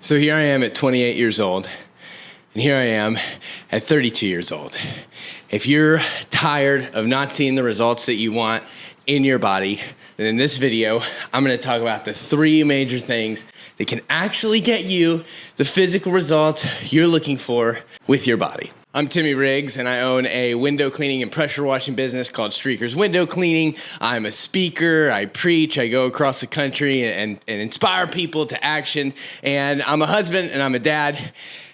So here I am at 28 years old, and here I am at 32 years old. If you're tired of not seeing the results that you want in your body, then in this video, I'm gonna talk about the 3 major things that can actually get you the physical results you're looking for with your body. I'm Timmy Riggs, and I own a window cleaning and pressure washing business called Streakers Window Cleaning. I'm a speaker, I preach, I go across the country and inspire people to action. And I'm a husband and I'm a dad,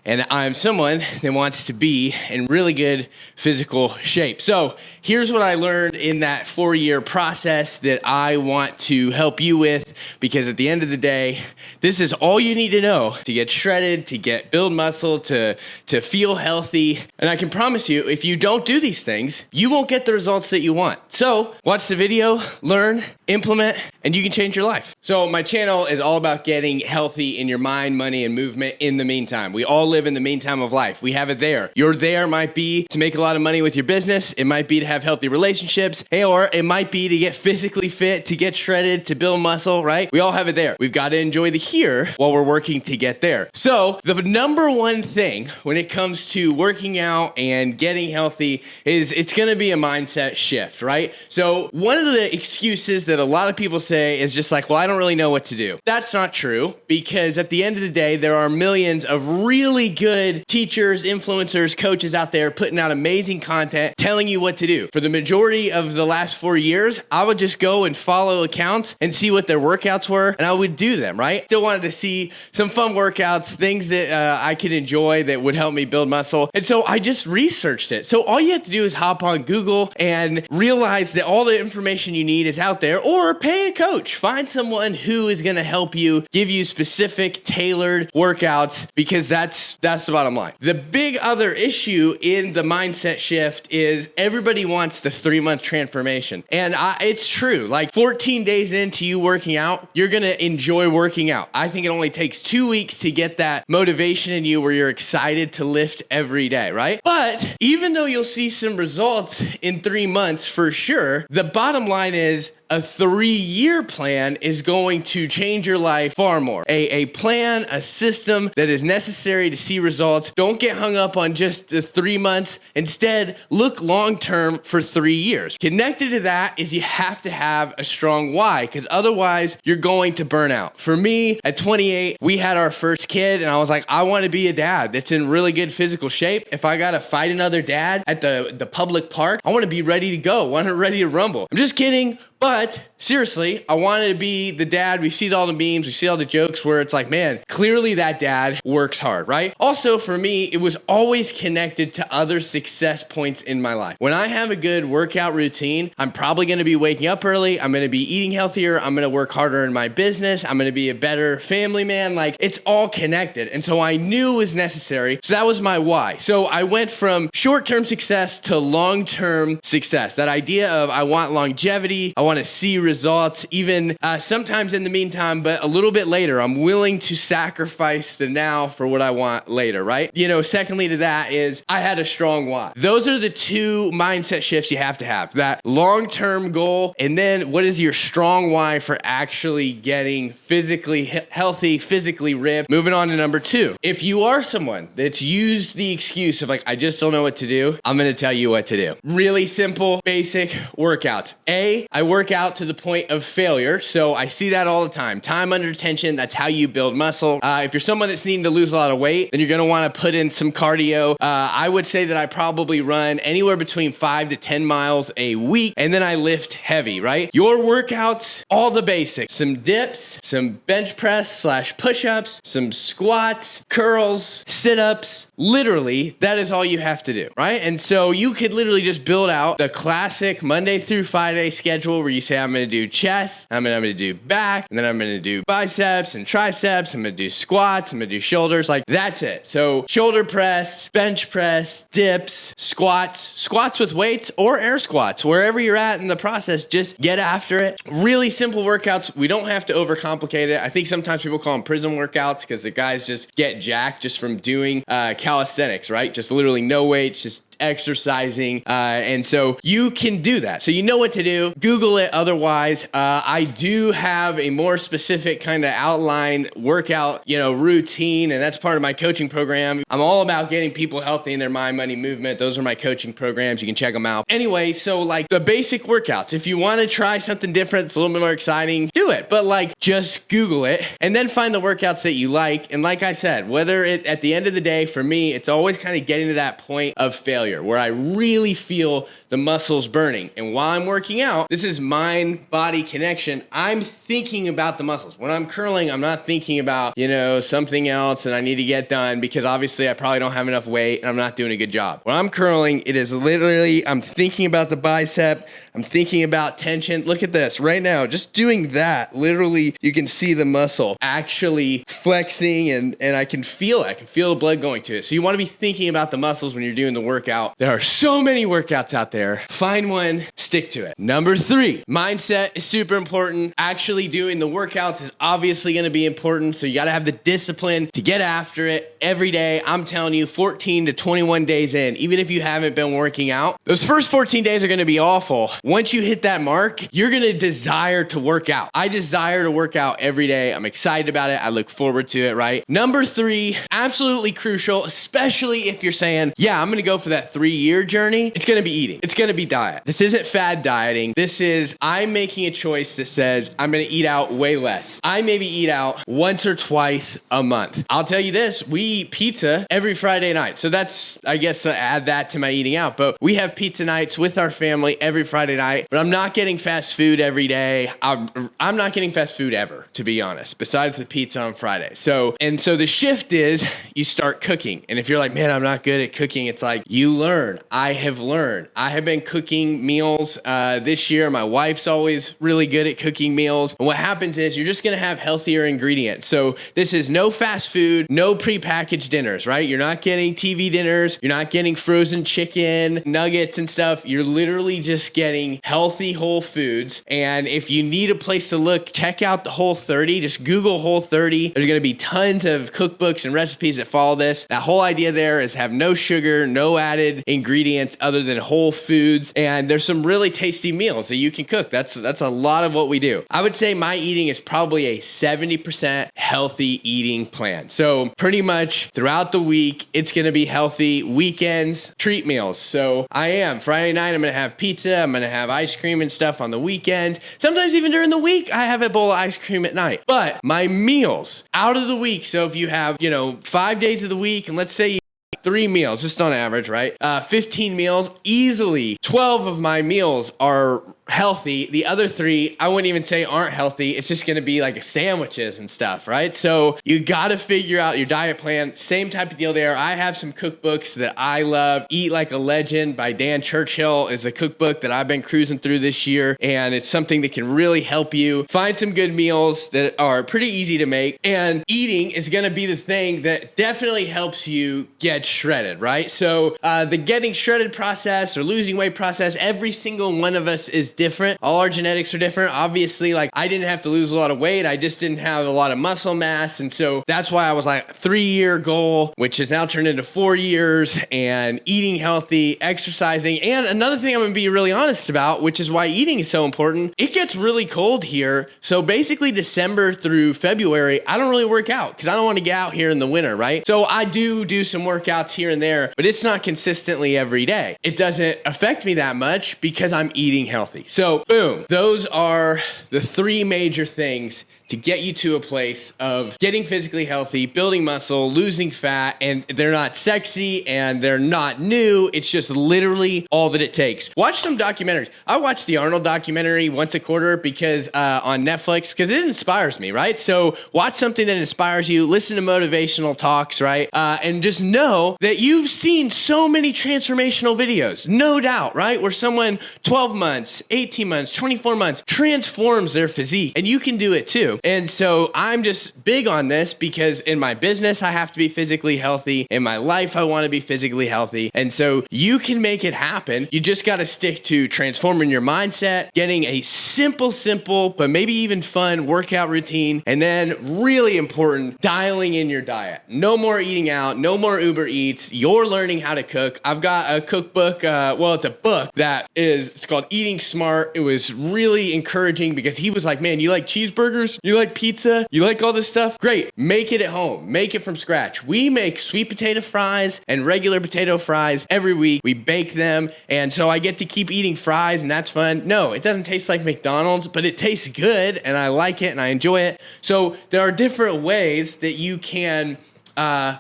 and I'm someone that wants to be in really good physical shape. So here's what I learned in that 4-year process that I want to help you with, because at the end of the day, this is all you need to know to get shredded, to build muscle, to feel healthy. And I can promise you, if you don't do these things, you won't get the results that you want. So watch the video, learn, implement, and you can change your life. So my channel is all about getting healthy in your mind, money, and movement in the meantime. We all live in the meantime of life. We have it there. Your there might be to make a lot of money with your business. It might be to have healthy relationships, or it might be to get physically fit, to get shredded, to build muscle, right? We all have it there. We've got to enjoy the here while we're working to get there. So the number one thing when it comes to working out and getting healthy is it's going to be a mindset shift, right? So one of the excuses that a lot of people say is just like, well, I don't really know what to do. That's not true, because at the end of the day, there are millions of really good teachers, influencers, coaches out there putting out amazing content, telling you what to do. For the majority of the last 4 years, I would just go and follow accounts and see what their workouts were, and I would do them, right? Still wanted to see some fun workouts, things that I could enjoy that would help me build muscle. And so I just researched it. So all you have to do is hop on Google and realize that all the information you need is out there, or pay a coach. Find someone who is going to help you, give you specific, tailored workouts, because that's the bottom line. The big other issue in the mindset shift is everybody wants the 3-month transformation. And it's true. Like 14 days into you working out, you're going to enjoy working out. I think it only takes 2 weeks to get that motivation in you where you're excited to lift every day, right? But even though you'll see some results in 3 months for sure, the bottom line is a 3-year plan is going to change your life far more. A plan, a system that is necessary to see results. Don't get hung up on just the 3 months. Instead, look long-term for 3 years. Connected to that is you have to have a strong why, because otherwise you're going to burn out. For me, at 28, we had our first kid, and I was like, I want to be a dad that's in really good physical shape. If I got to fight another dad at the public park, I want to be ready to go, ready to rumble. I'm just kidding. But seriously, I wanted to be the dad. We see all the memes, we see all the jokes where it's like, man, clearly that dad works hard, right? Also, for me, it was always connected to other success points in my life. When I have a good workout routine, I'm probably going to be waking up early. I'm going to be eating healthier. I'm going to work harder in my business. I'm going to be a better family man. Like, it's all connected. And so I knew it was necessary. So that was my why. So I went from short-term success to long-term success. That idea of I want longevity. I want to see results, even sometimes in the meantime, but a little bit later. I'm willing to sacrifice the now for what I want later, right? Secondly to that is I had a strong why. Those are the 2 mindset shifts you have to have. That long-term goal, and then what is your strong why for actually getting physically healthy, physically ripped. Moving on to number 2. If you are someone that's used the excuse of like, I just don't know what to do, I'm going to tell you what to do. Really simple, basic workouts. I work out to the point of failure. So I see that all the time. Time under tension, that's how you build muscle. If you're someone that's needing to lose a lot of weight, then you're going to want to put in some cardio. I would say that I probably run anywhere between 5 to 10 miles a week, and then I lift heavy, right? Your workouts, all the basics, some dips, some bench press / push-ups, some squats, curls, sit-ups. Literally, that is all you have to do, right? And so you could literally just build out the classic Monday through Friday schedule where you say, I'm going to do chest, I'm going to do back, and then I'm going to do biceps and triceps. I'm going to do squats. I'm going to do shoulders. Like, that's it. So shoulder press, bench press, dips, squats with weights or air squats, wherever you're at in the process, just get after it. Really simple workouts. We don't have to overcomplicate it. I think sometimes people call them prison workouts because the guys just get jacked just from doing calisthenics, right? Just literally no weights, just exercising. And so you can do that. So you know what to do. Google it. Otherwise, I do have a more specific kind of outlined workout, routine. And that's part of my coaching program. I'm all about getting people healthy in their mind, money, movement. Those are my coaching programs. You can check them out. Anyway, so like the basic workouts, if you want to try something different, it's a little bit more exciting, do it. But like just Google it and then find the workouts that you like. And like I said, whether at the end of the day, for me, it's always kind of getting to that point of failure where I really feel the muscles burning. And while I'm working out, this is mind-body connection. I'm thinking about the muscles. When I'm curling, I'm not thinking about, something else and I need to get done because obviously I probably don't have enough weight and I'm not doing a good job. When I'm curling, it is literally, I'm thinking about the bicep. I'm thinking about tension. Look at this right now. Just doing that, literally, you can see the muscle actually flexing and I can feel it. I can feel the blood going to it. So you want to be thinking about the muscles when you're doing the workout. There are so many workouts out there. Find one, stick to it. Number 3, mindset is super important. Actually doing the workouts is obviously going to be important. So you got to have the discipline to get after it every day. I'm telling you, 14 to 21 days in, even if you haven't been working out, those first 14 days are going to be awful. Once you hit that mark, you're going to desire to work out. I desire to work out every day. I'm excited about it. I look forward to it, right? Number 3, absolutely crucial, especially if you're saying, yeah, I'm going to go for that 3-year journey. It's going to be eating. It's going to be diet. This isn't fad dieting. This is, I'm making a choice that says I'm going to eat out way less. I maybe eat out once or twice a month. I'll tell you this, we eat pizza every Friday night. So that's, I guess, add that to my eating out. But we have pizza nights with our family every Friday night. But I'm not getting fast food every day. I'm not getting fast food ever, to be honest, besides the pizza on Friday. So the shift is you start cooking. And if you're like, man, I'm not good at cooking, it's like you learn. I have learned. I have been cooking meals this year. My wife's always really good at cooking meals. And what happens is you're just going to have healthier ingredients. So this is no fast food, no prepackaged dinners, right? You're not getting TV dinners. You're not getting frozen chicken, nuggets and stuff. You're literally just getting healthy whole foods. And if you need a place to look, check out the Whole30. Just Google Whole30. There's going to be tons of cookbooks and recipes that follow this. That whole idea there is have no sugar, no added ingredients other than whole foods. And there's some really tasty meals that you can cook. That's a lot of what we do. I would say my eating is probably a 70% healthy eating plan. So pretty much throughout the week, it's going to be healthy. Weekends, treat meals. So Friday night, I'm going to have pizza. I'm going to have ice cream and stuff on the weekends. Sometimes even during the week, I have a bowl of ice cream at night. But my meals out of the week. So if you have, 5 days of the week, and let's say 3 meals, just on average, right? 15 meals, easily 12 of my meals are healthy. The other 3, I wouldn't even say aren't healthy. It's just going to be like sandwiches and stuff, right? So you got to figure out your diet plan. Same type of deal there. I have some cookbooks that I love. Eat Like a Legend by Dan Churchill is a cookbook that I've been cruising through this year, and it's something that can really help you find some good meals that are pretty easy to make. And eating is going to be the thing that definitely helps you get shredded, right? So the getting shredded process or losing weight process, every single one of us is different. All our genetics are different. Obviously, like I didn't have to lose a lot of weight. I just didn't have a lot of muscle mass. And so that's why I was like 3-year goal, which has now turned into 4 years, and eating healthy, exercising. And another thing I'm going to be really honest about, which is why eating is so important. It gets really cold here. So basically December through February, I don't really work out because I don't want to get out here in the winter, right? So I do some workouts here and there, but it's not consistently every day. It doesn't affect me that much because I'm eating healthy. So boom, those are the 3 major things to get you to a place of getting physically healthy, building muscle, losing fat, and they're not sexy and they're not new. It's just literally all that it takes. Watch some documentaries. I watch the Arnold documentary once a quarter because on Netflix, because it inspires me, right? So watch something that inspires you, listen to motivational talks, right? And just know that you've seen so many transformational videos, no doubt, right? Where someone 12 months, 18 months, 24 months transforms their physique, and you can do it too. too. And so I'm just big on this because in my business, I have to be physically healthy. In my life, I want to be physically healthy. And so you can make it happen. You just got to stick to transforming your mindset, getting a simple, but maybe even fun workout routine. And then really important, dialing in your diet. No more eating out, no more Uber Eats. You're learning how to cook. I've got a cookbook. It's a book it's called Eating Smart. It was really encouraging because he was like, man, you like cheeseburgers? You like pizza? You like all this stuff? Great. Make it at home. Make it from scratch. We make sweet potato fries and regular potato fries every week. We bake them. And so I get to keep eating fries and that's fun. No, it doesn't taste like McDonald's, but it tastes good and I like it and I enjoy it. So there are different ways that you can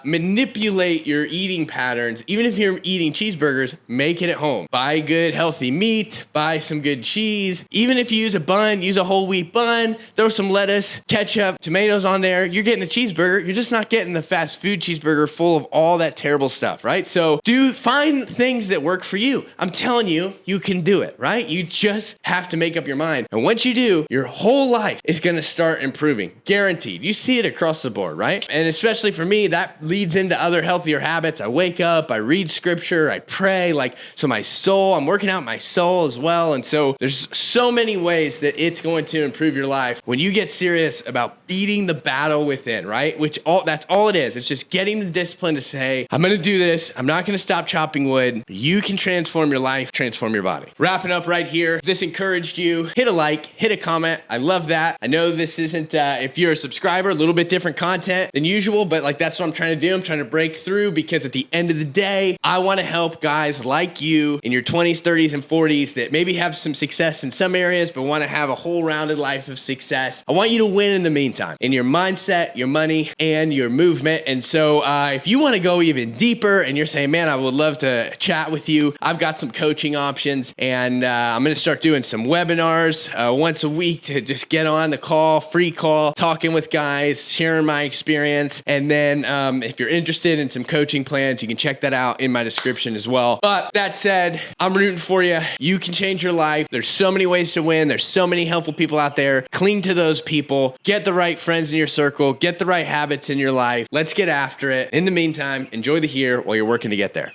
manipulate your eating patterns. Even if you're eating cheeseburgers, make it at home. Buy good, healthy meat, buy some good cheese. Even if you use a bun, use a whole wheat bun, throw some lettuce, ketchup, tomatoes on there. You're getting a cheeseburger. You're just not getting the fast food cheeseburger full of all that terrible stuff, right? So find things that work for you. I'm telling you, you can do it, right? You just have to make up your mind. And once you do, your whole life is going to start improving. Guaranteed. You see it across the board, right? And especially for me, that leads into other healthier habits. I wake up, I read scripture, I pray, so my soul, I'm working out my soul as well. And so there's so many ways that it's going to improve your life when you get serious about beating the battle within, right? That's all it is. It's just getting the discipline to say, I'm going to do this. I'm not going to stop chopping wood. You can transform your life, transform your body. Wrapping up right here. If this encouraged you, hit a like, hit a comment. I love that. I know this isn't, if you're a subscriber, a little bit different content than usual, but that's what I'm trying to do. I'm trying to break through because at the end of the day, I want to help guys like you in your 20s, 30s, and 40s that maybe have some success in some areas, but want to have a whole rounded life of success. I want you to win in the meantime, in your mindset, your money, and your movement. And so if you want to go even deeper and you're saying, man, I would love to chat with you, I've got some coaching options and I'm going to start doing some webinars once a week to just get on the call, free call, talking with guys, sharing my experience. And then if you're interested in some coaching plans, you can check that out in my description as well. But that said, I'm rooting for you. You can change your life. There's so many ways to win. There's so many helpful people out there. Cling to those people. Get the right friends in your circle. Get the right habits in your life. Let's get after it. In the meantime, enjoy the here while you're working to get there.